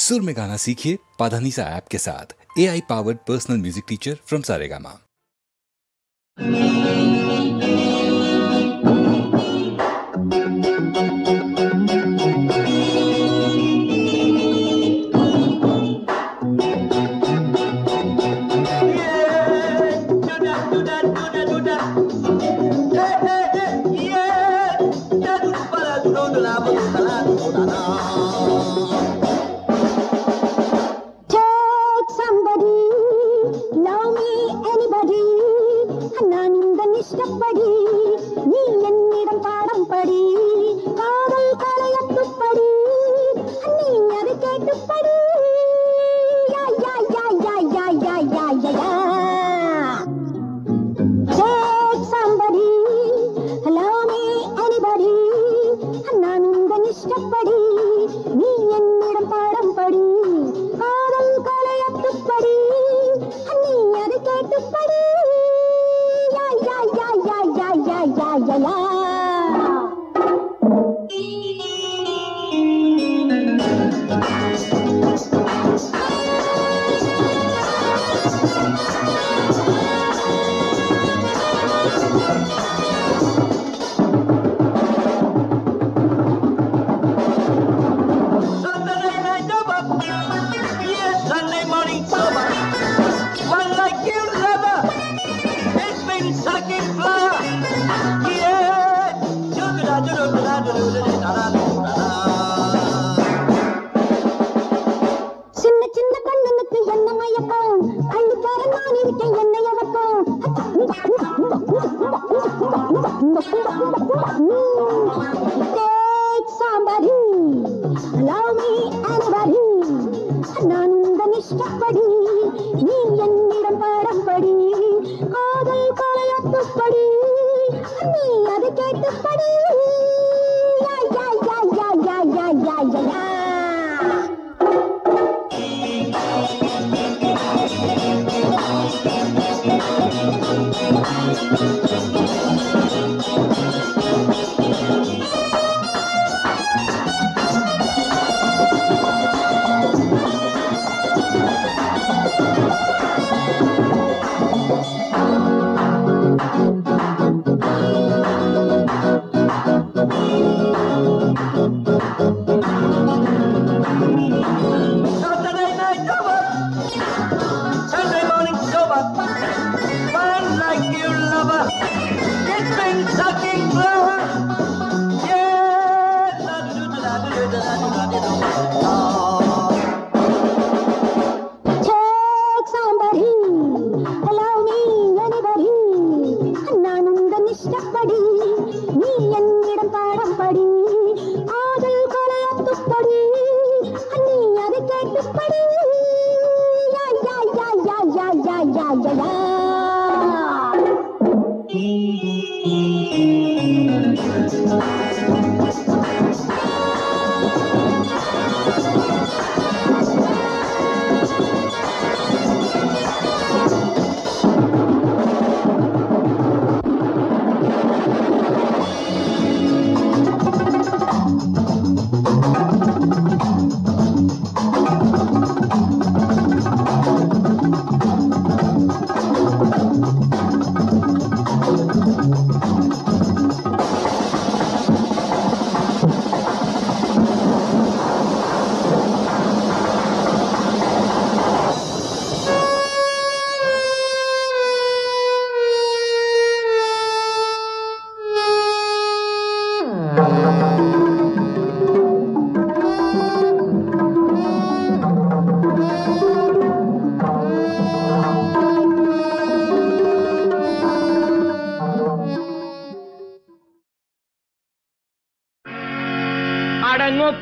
सुर में गाना सीखिए पाधानीसा ऐप के साथ। AI powered personal music teacher from Saregama.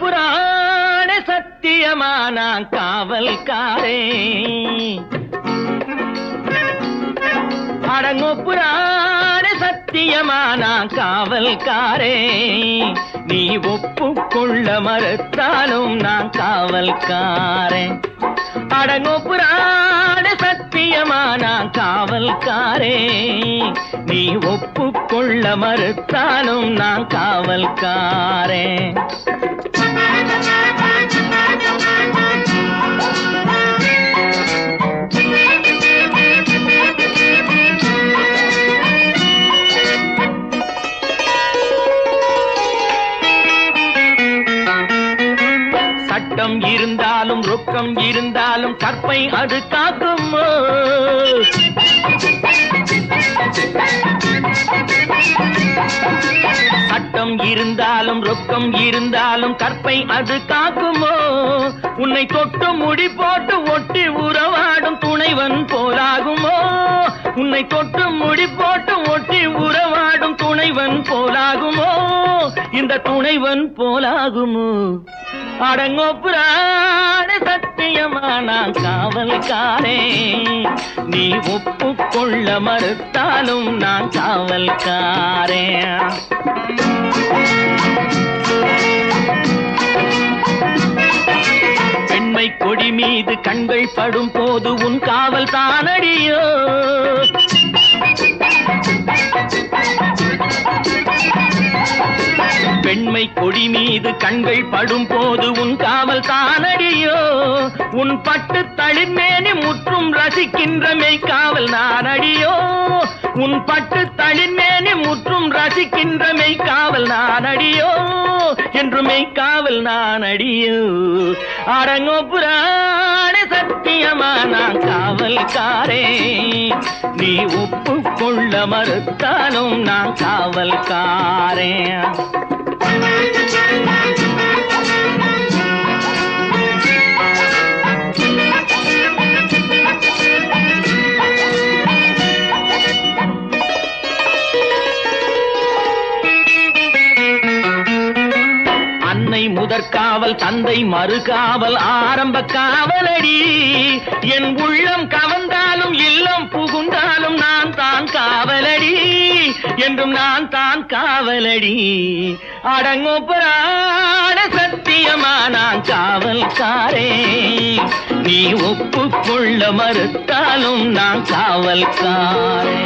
புராண சத்தியமான காவல்காரே அடங்கோ புராண சத்தியமான காவல்காரே நீ ஒப்புக்கொள்ள மறுத்தாலும் நான் காவல்காரன் அடங்கோ புராண சத்தியமான காவல்காரே நீ ஒப்புக்கொள்ள மறுத்தாலும் நான் காவல்காரன் சட்டம் இருந்தாலும் ரொக்கம் இருந்தாலும் கற்பை அது காக்குமோ? சட்டம் இருந்தாலும் ரொக்கம் இருந்தாலும் கற்பை அது காக்குமோ? உன்னை தொட்டு முடி போட்டு ஒட்டி உறவாடும் துணைவன் போலாகுமோ? உன்னை தொட்டு முடி போட்டு ஒட்டி உறவாடும் துணைவன் போலாகுமோ? இந்த துணைவன் போலாகுமோ? அடங்கொப்புறான சத்தியமான காவல்காரே, நீ ஒப்புக்கொள்ள மறுத்தாலும் நான் காவல்காரே. பெண்மை கொடி மீது கண்கள் படும் போது உன் காவல் தானடியோ? பெண்மை கொடி மீது கண்கள் படும் போது உன் காவல் தானடியோ? உன் பட்டு தளிர்மேனி முற்றும் ரசிக்கின்ற மெய்காவல் நானடியோ? உன் பட்டு தளிர்மேனி முற்றும் ரசிக்கின்ற மெய்காவல் நானடியோ? என்று மெய்காவல் நானடியோ? அடங்கொப்புறான சத்தியமான காவல்காரே, நீ ஒப்புக்கொள்ள மறுத்தாலும் நான் காவல்காரே. அன்னை முதற்காவல் தந்தை மறுகாவல் ஆரம்ப காவலடி. என் உள்ளம் கவர்ந்தாலும் இல்லம் புகுந்தாலும் நான் தான் காவலடி, என்றும் நான் தான் காவலடி. அடங்கொப்பரான சத்தியமான காவல்காரே, நீ ஒப்புக்கொள்ள மறுத்தாலும் நான் காவல்காரே.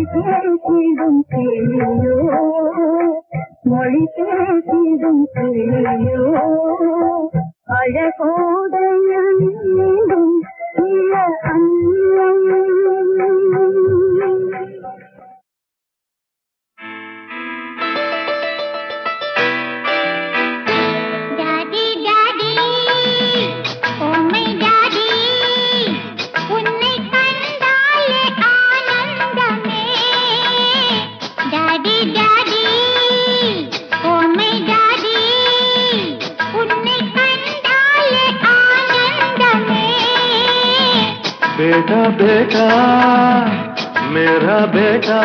பேசிடும் கிளியோ மொழி பேசிடும் கிளியோ அழகோடையில் மீண்டும் இள அன்னம் बेटा बेटा मेरा बेटा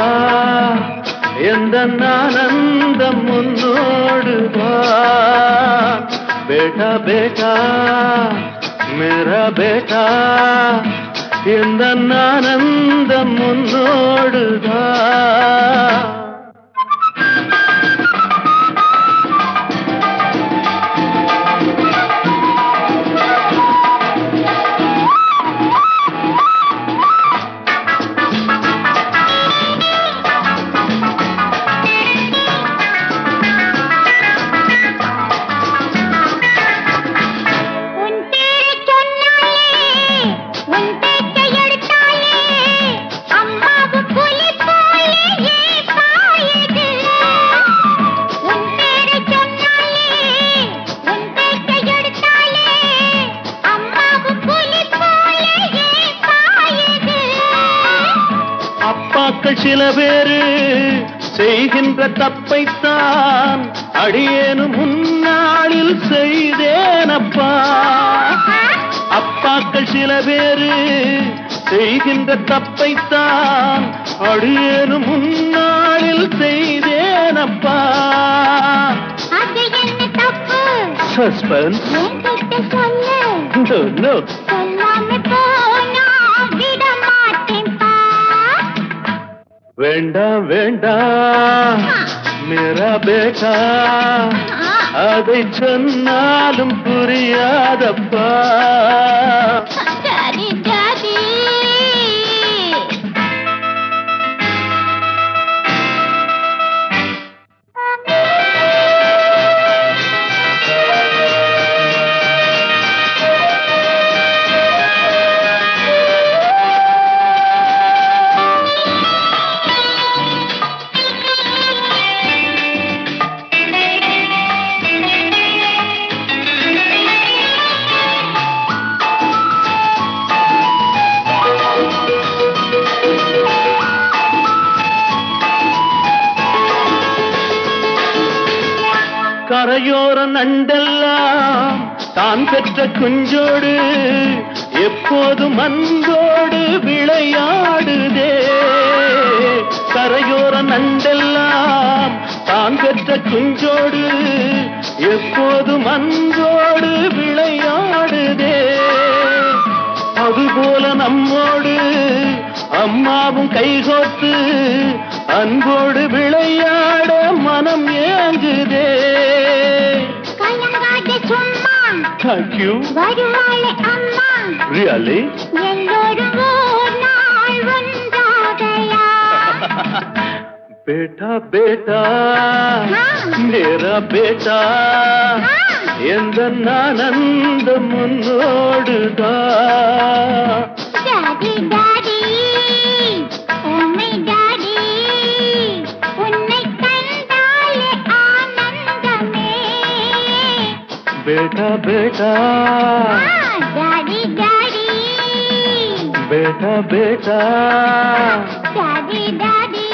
எந்தன்னானந்தம் முன்னோடுவா बेटा बेटा मेरा बेटा எந்தன்னானந்தம் முன்னோடுவா சில பேரு செய்கின்ற தப்பைத்தான் அடியேனு முன்னாளில் செய்தேனப்பா அப்பாக்கள் சில பேரு செய்கின்ற தப்பைத்தான் அடியேனு முன்னாளில் செய்தேனப்பா அது என்ன தப்பு சஸ்பென்ஸ் சொல்லு சொல்லாம போனா விட மாட்டேன்பா வேண்டாம் வேண்டாம் मेरा बेटा அதை சொன்னாலும் புரியாதப்பா டாடி டாடி கரையோர நண்டெல்லாம் தான் பெற்ற குஞ்சோடு எப்போதும் அன்போடு விளையாடுதே கரையோர நண்டெல்லாம் தான் பெற்ற குஞ்சோடு எப்போதும் அன்போடு விளையாடுதே அதுபோல நம்மோடு அம்மாவும் கைகோத்து அன்போடு விளையாட மனம் ஏங்குதே Thank you. வருவாளே அம்மா Really? எல்லோரும் ஒரு நாள் ஒன்றாகலாம் बेटा बेटा मेरा बेटा எந்த ஆனந்த முன்னோடுதா daddy daddy oh my daddy உன்னை கண்டாலே ஆனந்தமே बेटा बेटा டாடி டாடி बेटा बेटा டாடி டாடி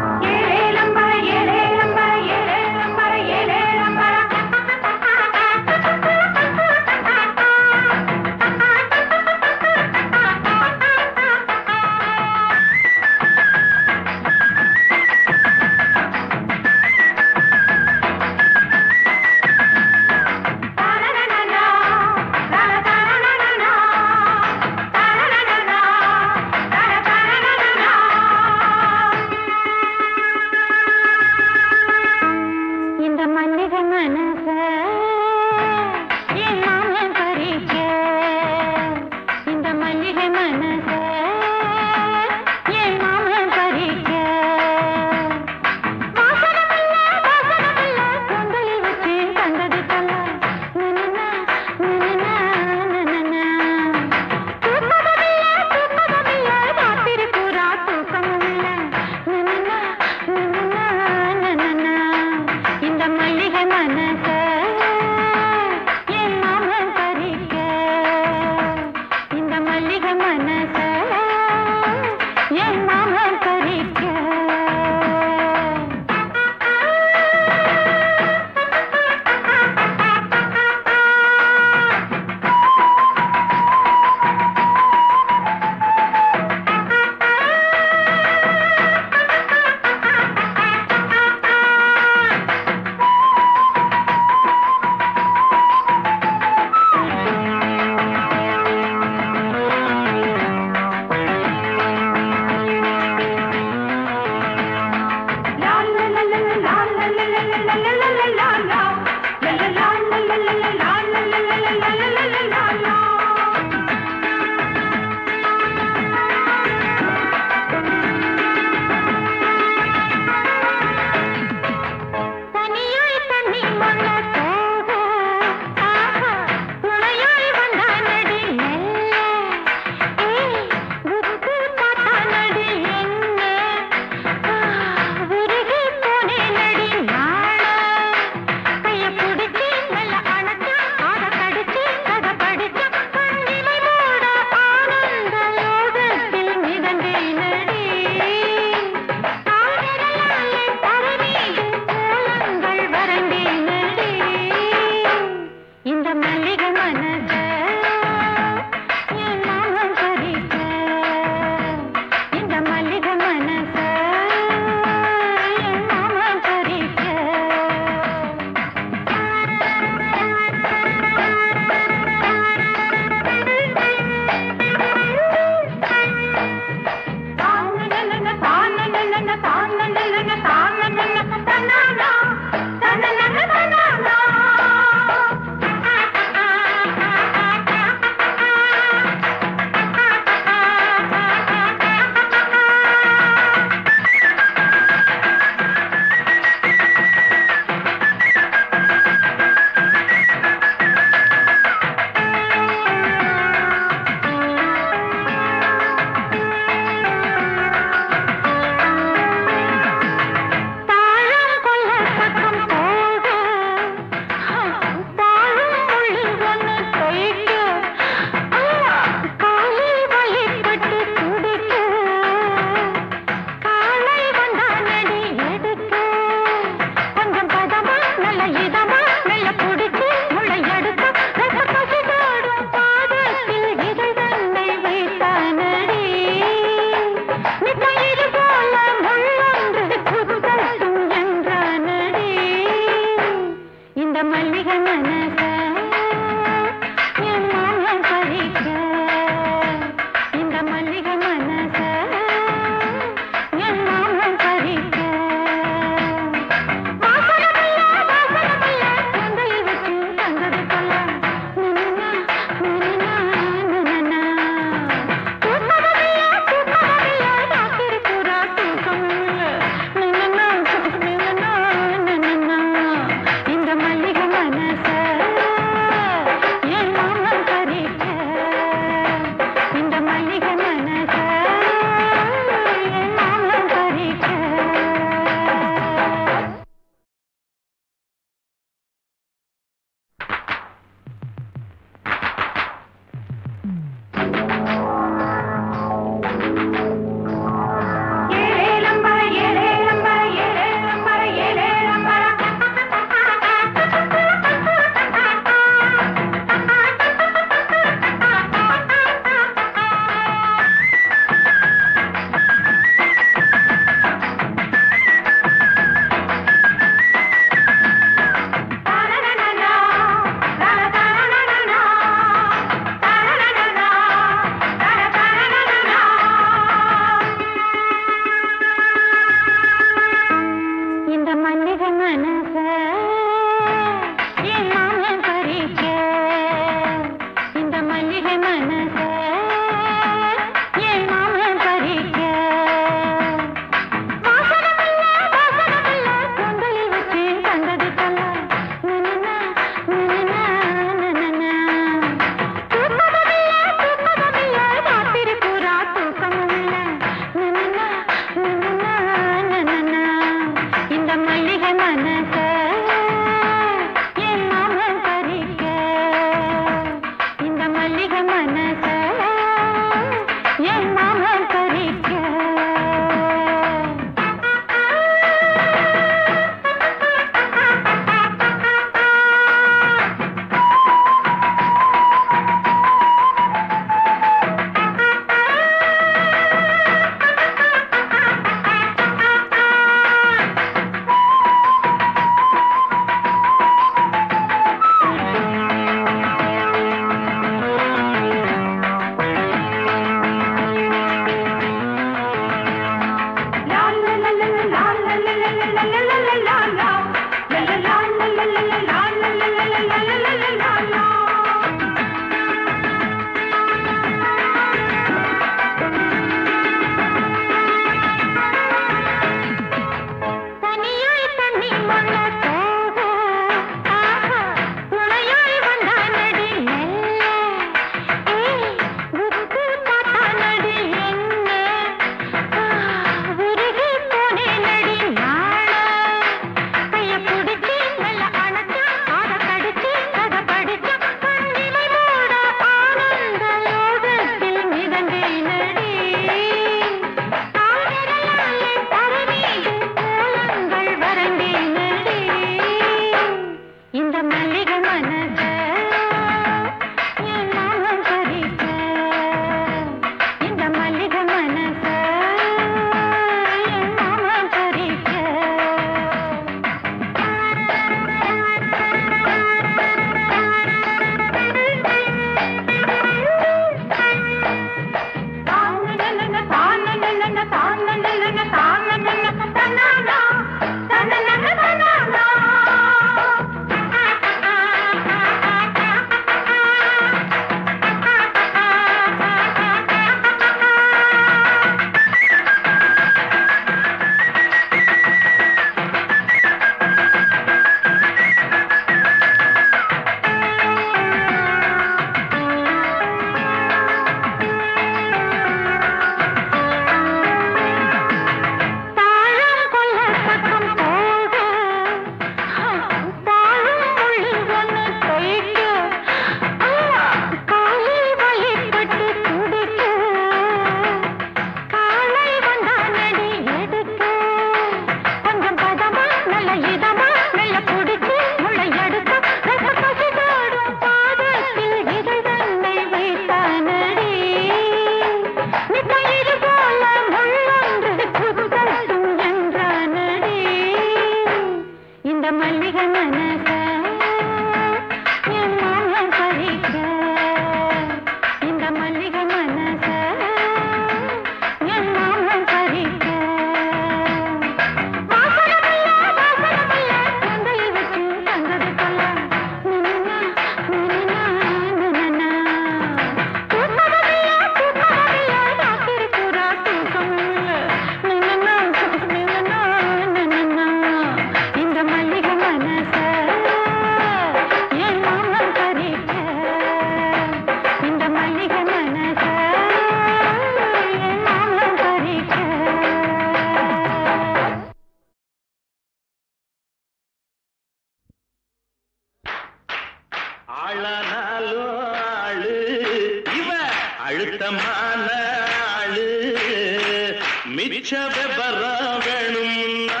மிச்ச விவர வேணும்னா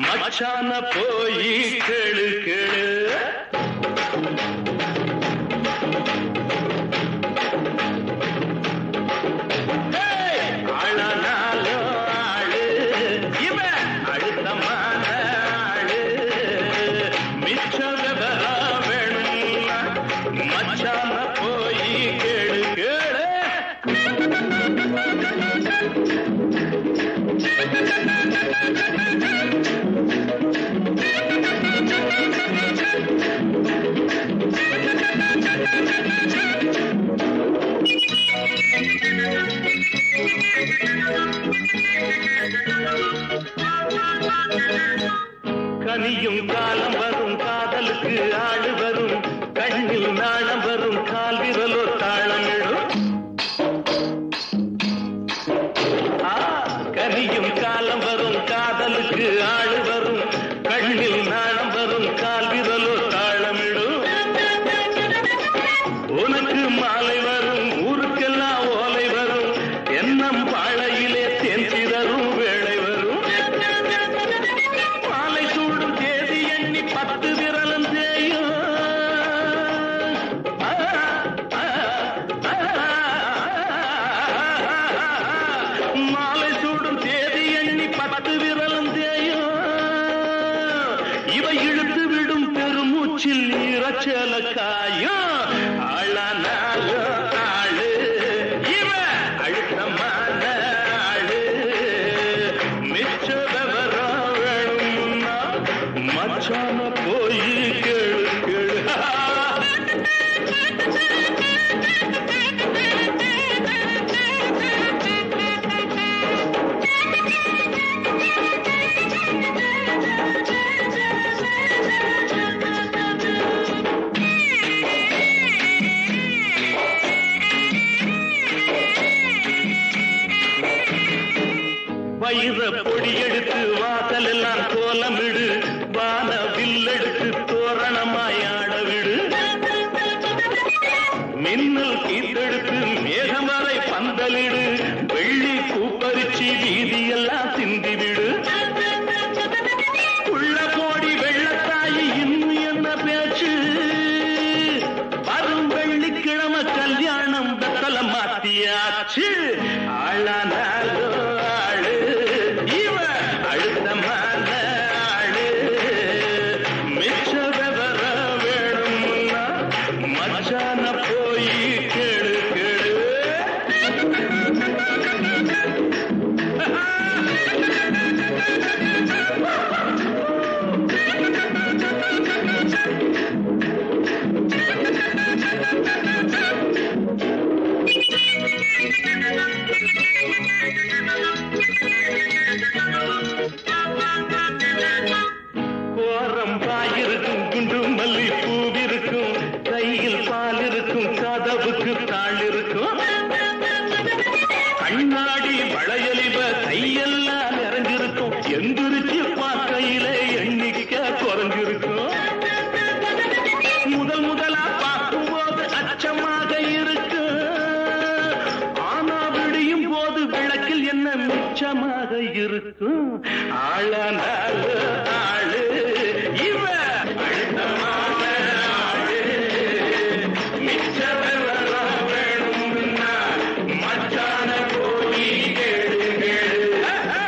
மச்சான போய் கேளு கேளு. கனியும் காலம் வரும் காதலுக்கு ஆடு வரும் கண்ணில் நாணம் வரும் கால் விரலோ தாளமிடும். கனியும் காலம் வரும் காதலுக்கு ஆடு வரும் கண்ணில் நாணம் வரும் கால் விரலோ தாளமிடும். உனக்கு மாலை வரும் ஊருக்கெல்லாம் ஓலை வரும் எண்ணம் பாழையிலே தேன் சிதறும் வேளை வரும். மாலை சூடும் தேதி எண்ணி 10 விரலும் செய்யும். மாலை சூடும் தேதி எண்ணி 10 விரலும் செய்யும். இவை இழுத்து விடும் பெருமூச்சில் இறச்சல காயும். வைர பொடி எடுத்து வாசல் எல்லாம் கோலமிடு வான வில்லெடுத்து தோரணமாயாட விடு. மின்னல் கீத்தெடுத்து மேகம் வரை பந்தலிடு வெள்ளி பூப்பரிச்சி வீதியெல்லாம் சிந்திவிடு. உள்ள கோடி வெள்ளத்தாயி இன்னும் என்ன பேச்சு வரும் வெள்ளிக்கிழமை கல்யாணம் வெத்தல மாத்தியாச்சு. ஆளானாலோ கதவுக்கு தாள் இருக்கும். கண்ணாடி வளையலிவ கையெல்லாம் நிறைஞ்சிருக்கும். எந்திரிச்சு பார்க்கையில எண்ணிக்கை குறைஞ்சிருக்கும். முதலா பார்க்கும்போது அச்சமாக இருக்கு. ஆனா விடியும் போது விளக்கில் என்ன மிச்சமாக இருக்கும். ஆளானால ஆளு இவ அழுத்தமான ஆளு. மிச்ச வேணும்னா மச்சான போய் கேளு கேளு.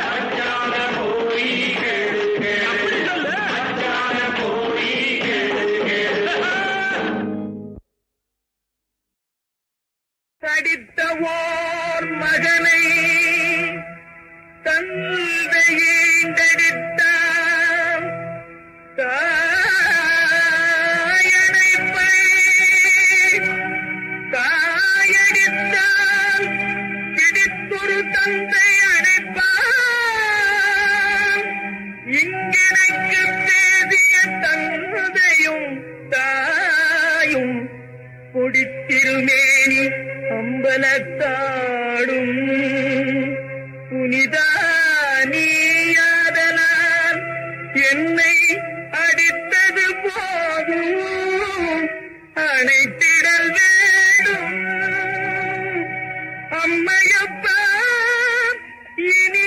மச்சான போய் கேளு கேளு. அப்படி சொல்ல மச்சான போய் கேளு கேளு. படித்த ஓர் மகனை தந்தையை தடித்தான். தாயடைப்பை தாயடித்தான். பிடித்தொரு தந்தை அடைப்பான். இங்கெனக்கு தேதிய தந்தையும் தாயும் கொடித்திருமேனி அம்பலத்தாடும். புனிதா நீயாதலால் என்னை அடித்தது போதும். அணைத்திடல் வேண்டும் அம்மையப்பா. இனி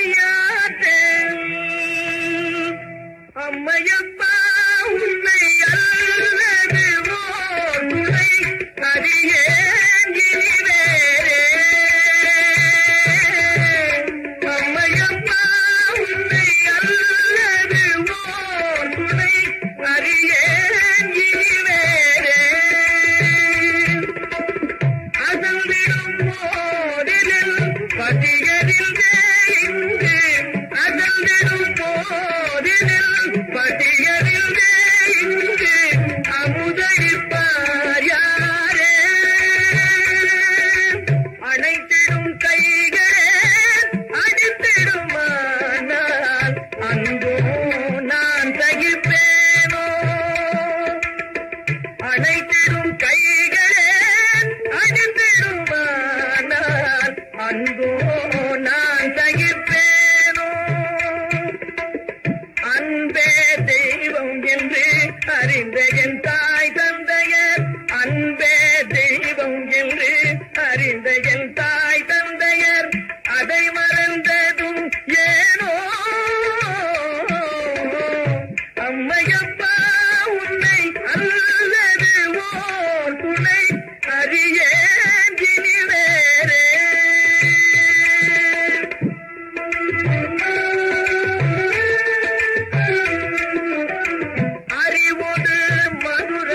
அறிவோடு மதுர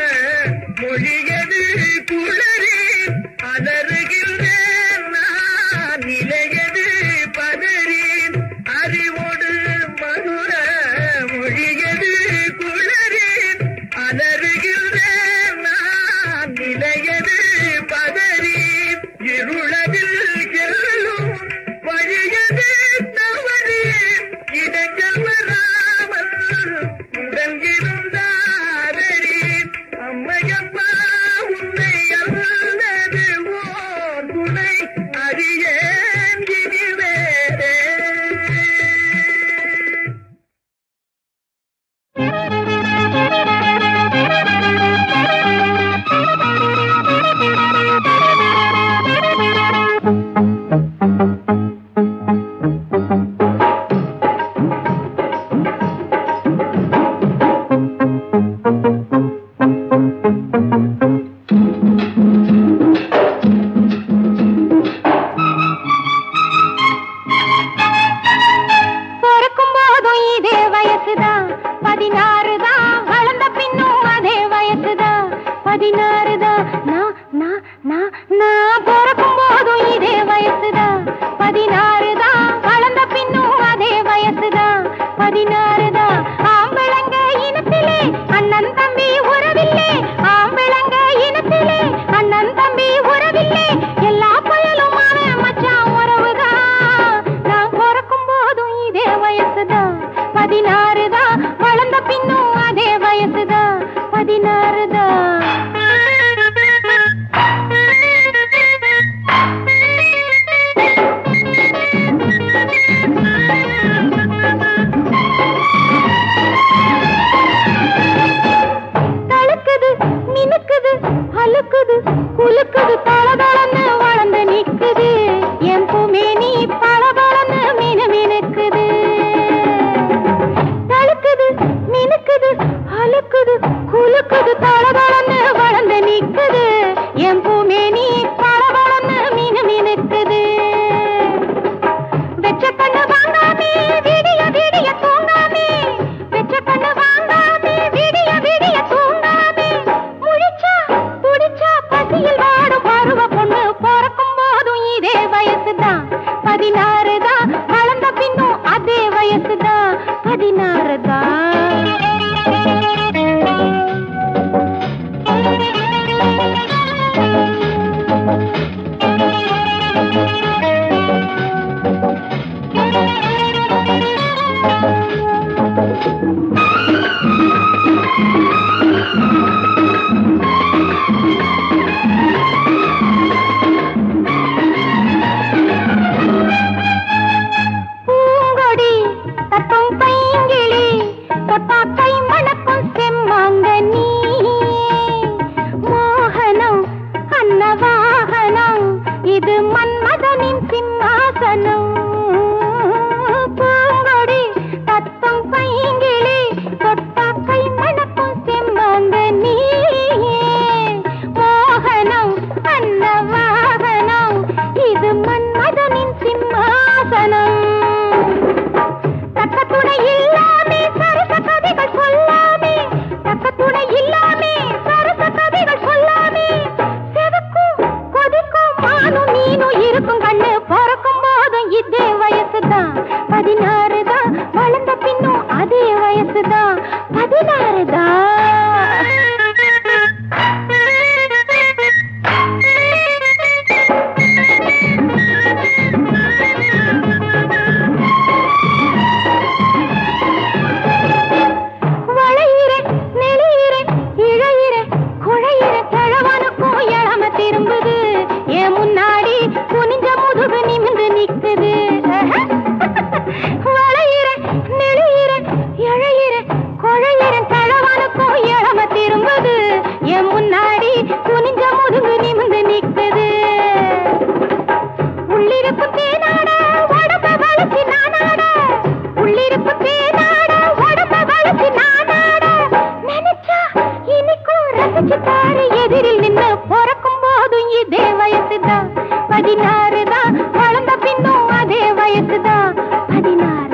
மொழியது குளறி அதருகின்றேன் நான் நிலையது பதறி அறிவோடு மதுர மொழியது குளறி அதருகின்றேன் நான் நிலையது பதறி இருளதில் செல்லும் வழியது தவறி இடங்கள் வராமல் உடன் இருந்தாரடி அம்மையப்பா உன்னை அல்லது ஓர் துணை அறியேன் இனி வேறே. பிறக்கும் போதும் இதே வயசுதான் 16 தான் வளர்ந்த பின்னும் அதே வயசுதான் 16 தான் நான் பிறக்கும் போதும் இதே வயசுதான் 16 தான் வளர்ந்த பின்னும் அதே வயசுதான் 16 தான் ஆம்பளங்க இனத்திலே அண்ணன் தம்பி உறவில்லை ஆம்பளங்க இனத்திலே அண்ணன் தம்பி உறவில்லை எல்லா பயலும் அவன் மச்சான் உறவுதான் நான் பிறக்கும் போதும் இதே வயசுதான் 16 தான் வளர்ந்த பின்னும் அதே வயசுதான் 16 தான் தழுக்குது மினுக்குது அழுக்குது குலுக்குது தளதளன்னு வளர்ந்து நிக்குது என் பூமேனி பளபளன்னு மினுமினுக்குது தழுக்குது மினுக்குது அழுக்குது குலுக்குது தளதளன்னு வளர்ந்து நிக்குது என் பூமேனி பளபளன்னு மினுமினுக்குது வெச்ச கண்ணு வாங்காமே விடிய விடிய தூங்காமே வெச்ச கண்ணு வாங்காமே விடிய விடிய தூங்காமே முழிச்சா துடிச்சா பசியில் வாடும் பருவ பொண்ணு பிறக்கும் போதும் இதே வயசுதான் 16 தான் வளர்ந்த பின்னும் அதே வயசுதான் 16 தான் பூங்கொடி தத்தும் பைங்கிளி தொட்டாக்கை மணக்கும் செம்மாங்கனி மோகனம் அன்னவாகனம் இது மன்மதனின் சிம்மாசனம் பூங்கொடி தத்தும் பைங்கிளி தொட்டாக்கை மணக்கும் செம்மாங்கனி மோகனம் அன்னவாகனம் இது மன்மதனின் சிம்மாசனம் தக்க துணை இல்லாமே சரச கதைகள் சொல்லாமே தக்க துணை இல்லாமே சரச கதைகள் சொல்லாமே செவக்கும் கொதிக்கும் மானும் நீனும் இருக்கும் கண்ணு பிறக்கும் போதும் இதே வயசுதான் 16 தான் வளர்ந்த பின்னும் அதே வயசுதான் 16 தான் வளையிற நெளியிற இழையிற குழையிற கிழவனுக்கும் இளம திரும்புது என் முன்னாடி குனிஞ்ச முதுகு நிமிந்து நிக்குது வளையிற நெளியிற இழையிற குழையிற கிழவனுக்கும் இளம திரும்புது என் முன்னாடி குனிஞ்ச முதுகு நிமிந்து நிக்குது உள்ளிருப்பு தேனாட உடம்ப வளர்ச்சி நானாட உள்ளிருப்பு தேனாட உடம்ப வளர்ச்சி நானாட நினைச்சா இனிக்கும் ரசிச்சு பாரு எதிரில் நின்று பிறக்கும் போதும் இதே வயசுதான் 16 தான் வளர்ந்த பின்னும் அதே வயசுதான் 16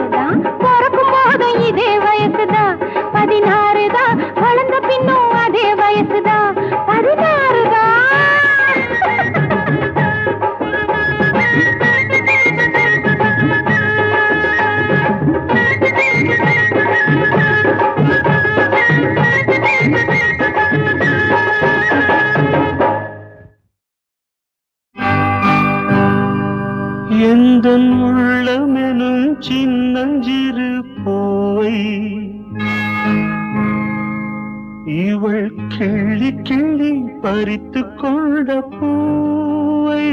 சின்னஞ்சிறு பூவை இவள் கிள்ளி கிள்ளி பறித்து கொண்ட பூவை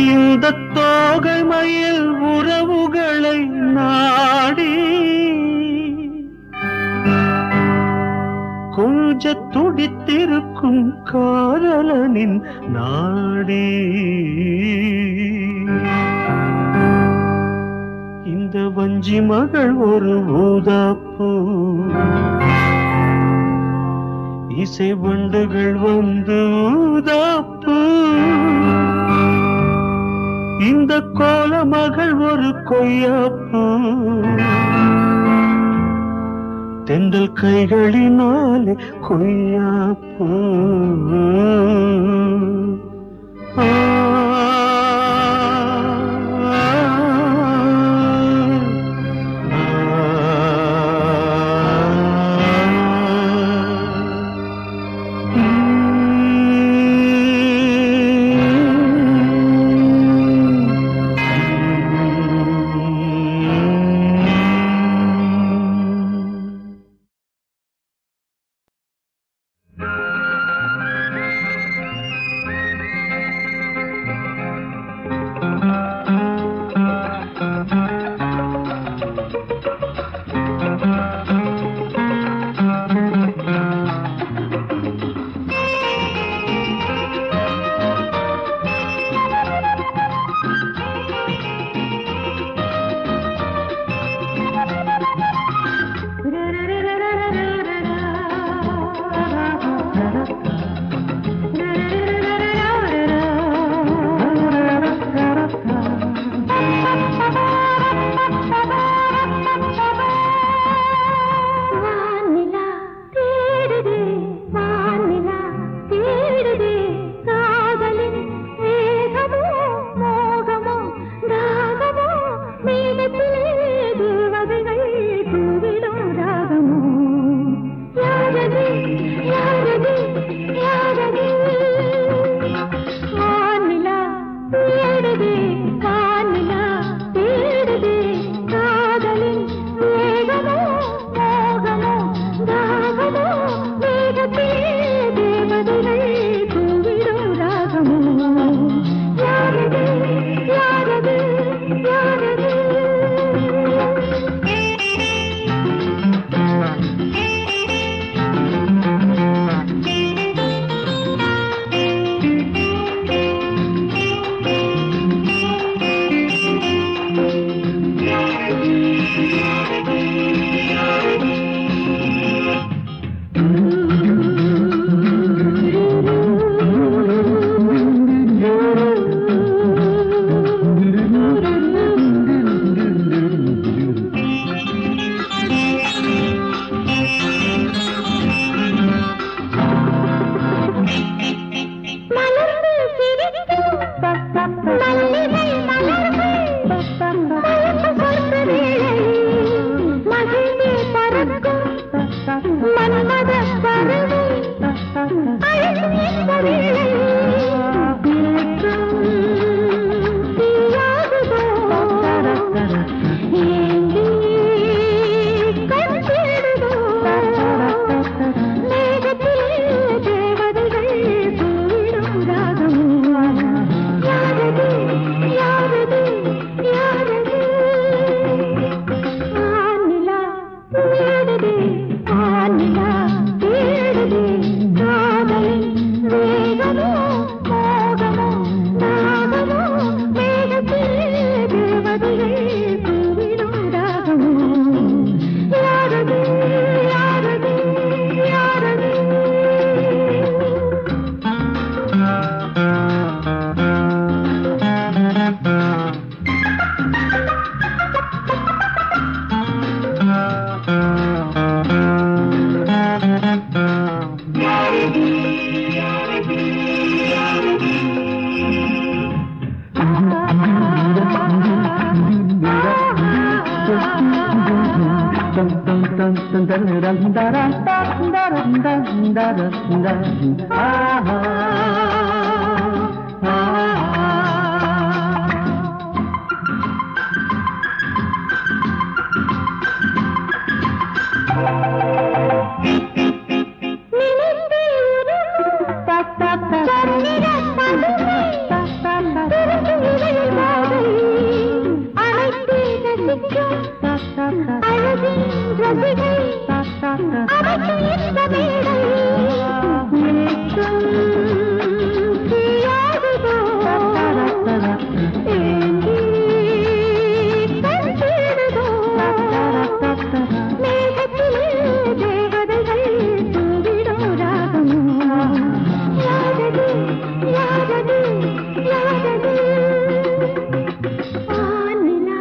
இந்த தோகை மயில் உறவுகளை நாடி கொஞ்ச துடித்திருக்கும் காதலனின் நாடி இந்த வஞ்சி மகள் ஒரு ஊதாப்பூ இசை வண்டுகள் வந்து ஊதாப்பூ இந்த கோல மகள் ஒரு கொய்யாப்பூ தென்றல் கைகளினாலே கொய்யாப்பூ அழகின் ரசிகை அவற்றை இந்த மேடை தீயாகுதோ ஏங்கி கண் தேடுதோ மேகத்திலே தேவதைகள் தூவிடும் ராகமோ யாரது யாரது யாரது ஆனிலா